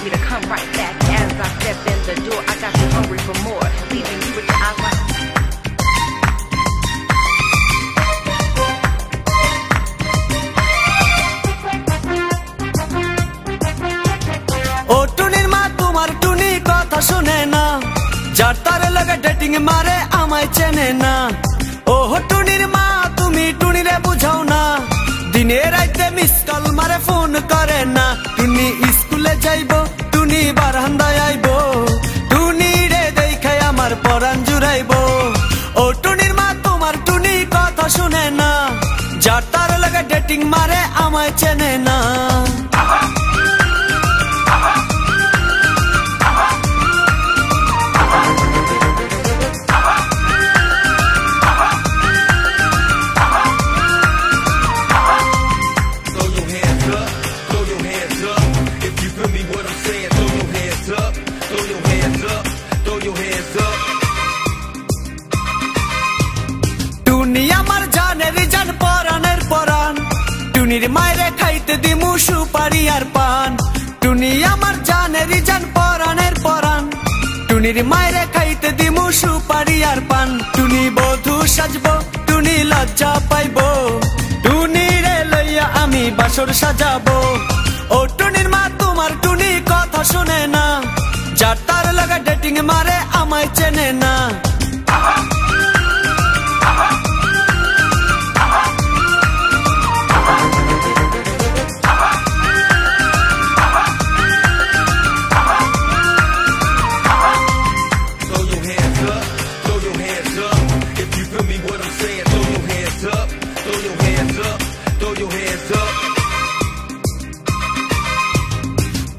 me to come right back. As I step in the door, I got you hungry for more, leaving you with your eyes like. ও টুনির মা তোমার টুনি কথা শুনে না, যার তার লাগে ডেটিং মারে আমায় চেনে না। ও টুনির মা তুমি টুনিরে বুঝাও না, দিনে রাইতে মিস কল মারে ফোন করে না। টুনি স্কুলে যাইবো, টুনি বারান্দায় আইবো, টুনি রে দেখে আমার পরাণ জুড়াইবো। ও টুনির মা তোমার টুনি কথা শুনে না, যার তার লাগে ডেটিং মারে আমায় চেনে না। টুনি আমার জানের জান পরানের পরান, টুনির মায়েরে খাইতে দিমু সুপারি আর পান। টুনি আমার জানের জান পরানের পরান, টুনির মায়েরে খাইতে দিমু সুপারি আর পান। টুনি বধূ সাজবো, টুনি লজ্জা পাইবো, টুনি রে লইয়া আমি বাসর সাজাবো। ও টুনির মা তোমার টুনি কথা শুনে না, যার তার লাগা ডেটিং মারে আমায় চেনে না।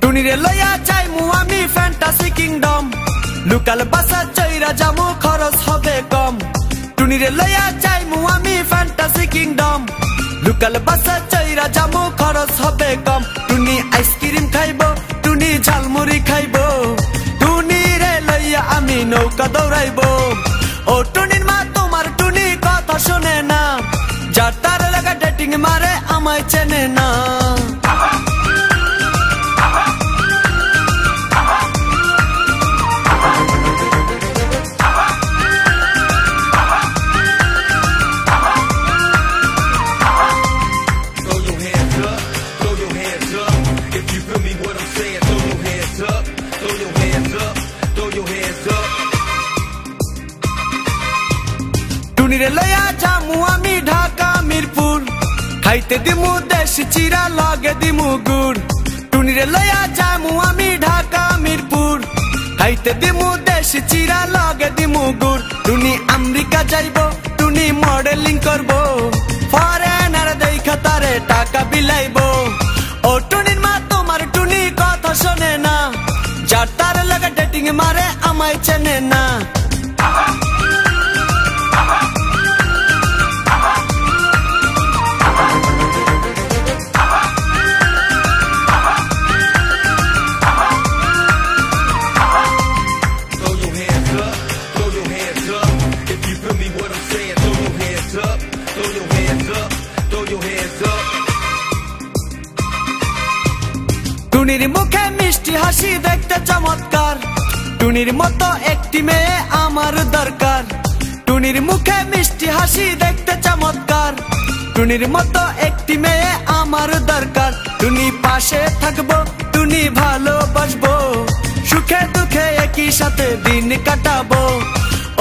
টুনিরে লইয়া যাইমু আমি ফ্যান্টাসি কিংডম, লোকাল বাসা চইরা যামু খরচ হবে কম। টুনিরে লইয়া যাইমু আমি ফ্যান্টাসি কিংডম, লোকাল বাসা চইরা যামু খরচ হবে কম। টুনি আইসক্রিম খাইবো, টুনি ঝালমুড়ি খাইবো, টুনি রে লইয়া আমি নৌকা দৌড়াইবো। ও টুনির মা তোমার টুনি কথা শুনে না, যার তার লাগা ডেটিং মারে আমায় চেনে না। টুনিরে লইয়া যামু আমি ঢাকা মিরপুর, খাইতে দিমু দেশি চিরা লাগে দিমু গুড়। টুনিরে লইয়া যামু আমি ঢাকা মিরপুর, খাইতে দিমু দেশি চিরা লাগে দিমু গুড়। টুনি আমেরিকা যাইবো, টুনি মডেলিং করবো, ফরেনার দেখা তারে টাকা বিলাইবো। ও টুনির মা তোমার টুনি কথা শোনে না, যার তার লাগা ডেটিং মারে আমায় চেনে না। টুনির মুখে মিষ্টি হাসি দেখতে চমৎকার, টুনির মতো একটি মেয়ে আমার দরকার। টুনির মুখে মিষ্টি হাসি দেখতে চমৎকার, টুনির মতো একটি মেয়ে আমার দরকার। টুনি পাশে থাকবো, টুনি ভালোবাসবো, সুখে দুঃখে একই সাথে দিন কাটাবো।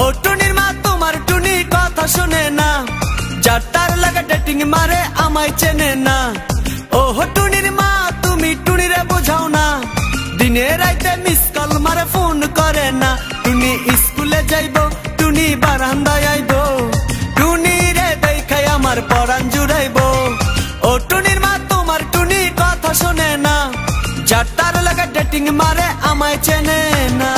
ও টুনির মা তোমার টুনি কথা শুনে না, যার তার লাগা ডেটিং মারে আমায় চেনে না। ও টুনির মা তুমি টুনিরে বুঝাও না, দিনে রাইতে মিস কল মারে ফোন করে না। টুনি স্কুলে যাইবো, টুনি বারান্দায় আইবো, টুনি রে দেখে আমার পরাণ জুড়াইবো। ও টুনির মা তোমার টুনি কথা শুনে না, যার তার লাগা ডেটিং মারে আমায় চেনে না।